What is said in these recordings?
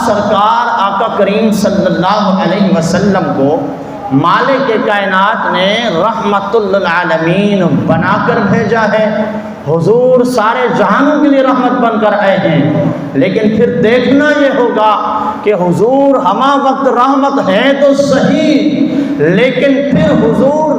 سرکار آقا کریم صلی اللہ علیہ وسلم کو مالک کائنات نے رحمت للعالمین بنا کر بھیجا ہے. حضور سارے جہانوں کے لیے رحمت بن کر آئے ہیں، لیکن پھر دیکھنا یہ ہوگا کہ حضور ہمہ وقت رحمت ہے تو صحیح، لیکن پھر حضور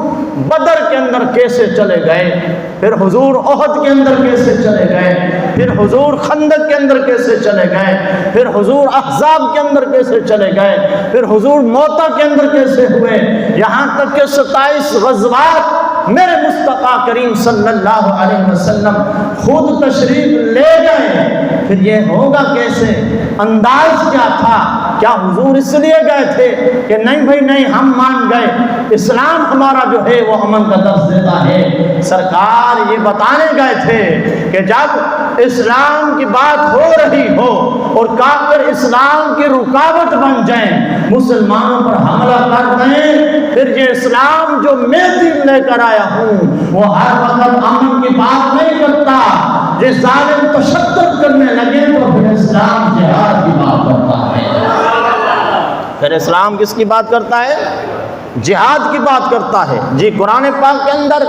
بدر کے اندر کیسے چلے گئے، پھر حضور احد کے اندر کیسے چلے گئے، پھر حضور خندق کے اندر کیسے چلے گئے، پھر حضور احزاب کے اندر کیسے چلے گئے، پھر حضور موتا کے اندر کیسے ہوئے، یہاں تک کہ 27 غزوات میرے مصطفیٰ کریم صلی اللہ علیہ وسلم خود تشریف لے گئے. پھر یہ ہوگا کیسے؟ انداز کیا تھا؟ کیا حضور اس لیے گئے تھے کہ نہیں بھائی نہیں ہم مان گئے، اسلام ہمارا جو ہے وہ امن کا درس دیتا ہے؟ سرکار یہ بتانے گئے تھے کہ جب اسلام کی بات ہو رہی ہو اور کافر اسلام کی رکاوٹ بن جائیں، مسلمانوں پر حملہ کر دیں، پھر یہ اسلام جو میں دین لے کر آیا ہوں وہ ہر وقت امن کی بات نہیں کرتا. یہ ظالم تشدد کرنے لگے تو پھر اسلام جہاد کی بات کرتا ہے. پھر اسلام کس کی بات کرتا ہے؟ جہاد کی بات کرتا ہے. جی قرآن پاک کے اندر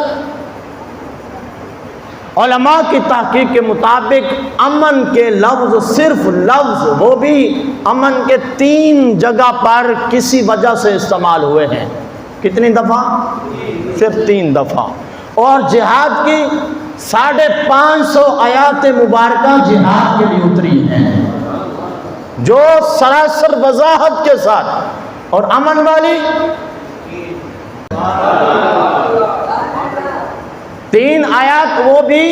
علماء کی تحقیق کے مطابق امن کے لفظ، صرف لفظ، وہ بھی امن کے 3 جگہ پر کسی وجہ سے استعمال ہوئے ہیں. کتنی دفعہ؟ صرف 3 دفعہ. اور جہاد کی 550 آیات مبارکہ جہاد کے لیے اتری ہیں، جو سراسر وضاحت کے ساتھ. اور امن والی 3 آیات وہ بھی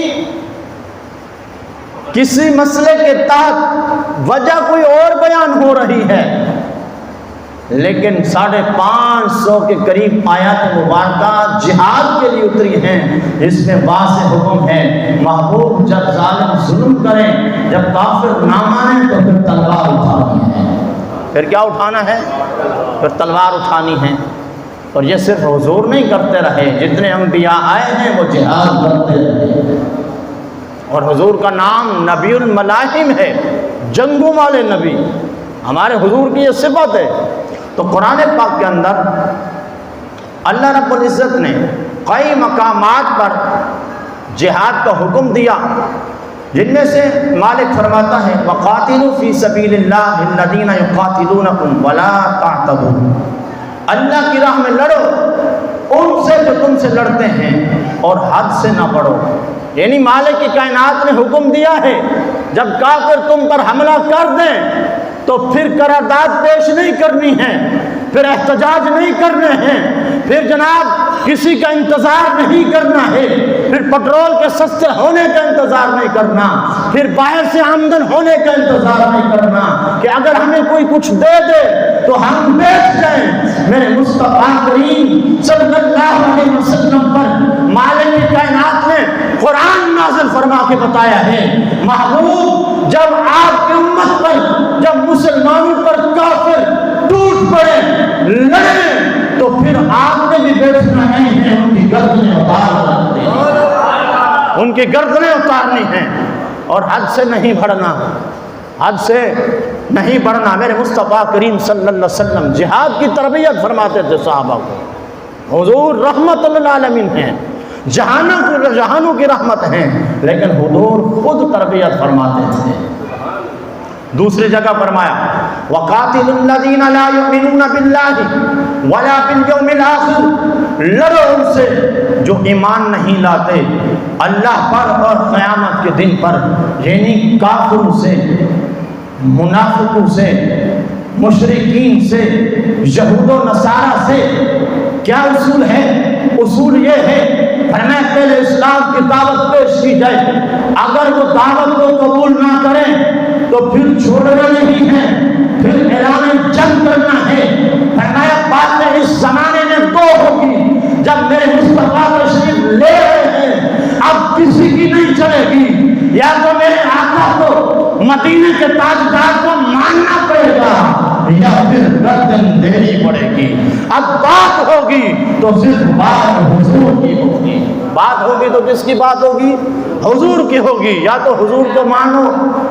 کسی مسئلے کے تحت وجہ کوئی اور بیان ہو رہی ہے، لیکن 550 کے قریب آیات مبارکہ جہاد کے لیے اتری ہیں، جس میں واضح حکم ہے محبوب جب ظالم ظلم کریں، جب کافر نہ مانیں تو پھر تلوار اٹھانی ہے. پھر کیا اٹھانا ہے؟ پھر تلوار اٹھانی ہے. اور یہ صرف حضور نہیں کرتے رہے، جتنے انبیاء آئے ہیں وہ جہاد کرتے رہے. اور حضور کا نام نبی الملاحم ہے، جنگوں والے نبی. ہمارے حضور کی یہ صفت ہے. تو قرآن پاک کے اندر اللہ رب العزت نے کئی مقامات پر جہاد کا حکم دیا، جن میں سے مالک فرماتا ہے وَقَاتِلُوا فِي سَبِيلِ اللَّهِ الَّذِينَ يُقَاتِلُونَكُمْ وَلَا تَعْتَدُوا. اللہ کی راہ میں لڑو ان سے جو تم سے لڑتے ہیں، اور حد سے نہ بڑھو. یعنی مالک کی کائنات نے حکم دیا ہے جب کافر تم پر حملہ کر دیں تو پھر قرارداد پیش نہیں کرنی ہے، پھر احتجاج نہیں کرنے ہیں، پھر جناب کسی کا انتظار نہیں کرنا ہے، پھر پٹرول کے سستے ہونے کا انتظار نہیں کرنا، پھر باہر سے آمدن ہونے کا انتظار نہیں کرنا کہ اگر ہمیں کوئی کچھ دے دے تو ہم بیٹھ جائیں. میرے مصطفیٰ کریم صلی اللہ علیہ وسلم پر مالک کائنات نے قرآن نازل فرما کے بتایا ہے محبوب جب آپ کی امت پر، جب مسلمانوں پر کافر ٹوٹ پڑے، لڑے، تو پھر آپ نے بھی بیٹھنا نہیں ہے، ان کی گردنیں اتارنی ہیں، ان کی گردنیں اتارنی ہیں. اور حد سے نہیں بڑھنا، حد سے نہیں بڑھنا. میرے مصطفیٰ کریم صلی اللہ علیہ وسلم جہاد کی تربیت فرماتے تھے صحابہ کو. حضور رحمت للعالمین ہیں، جہانوں کی رحمت ہیں، لیکن حضور خود تربیت فرماتے تھے. دوسری جگہ فرمایا وَقَاتِلُوا الَّذِينَ لَا يُؤْمِنُونَ بِاللَّهِ وَلَا بِالْيَوْمِ الْآخِرِ. لڑو ان سے جو ایمان نہیں لاتے اللہ پر اور قیامت کے دن پر، یعنی کافروں سے، منافقوں سے، مشرکین سے، یہود و نصارہ سے. کیا اصول ہے؟ اصول یہ ہے فرمایا پہلے اسلام کی دعوت پیش کی جائے، اگر وہ دعوت کو قبول نہ کریں تو پھر چھوڑنا نہیں ہے، پھر اعلان جنگ کرنا ہے. فرمایا باتیں اس زمانے میں 2 ہوگی، جب میرے مصطفیٰ تشریف لے رہے ہیں اب کسی کی نہیں چلے گی، یا تو میرے آقا کو مدینے کے تاجدار کو ماننا پڑے گا یا پھر گردن دینی پڑے گی. اب بات ہوگی تو صرف بات حضور کی ہوگی. بات ہوگی تو کس کی بات ہوگی؟ حضور کی ہوگی، یا تو حضور کو مانو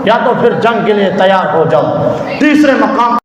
یا تو پھر جنگ کے لیے تیار ہو جاؤ۔ تیسرے مقام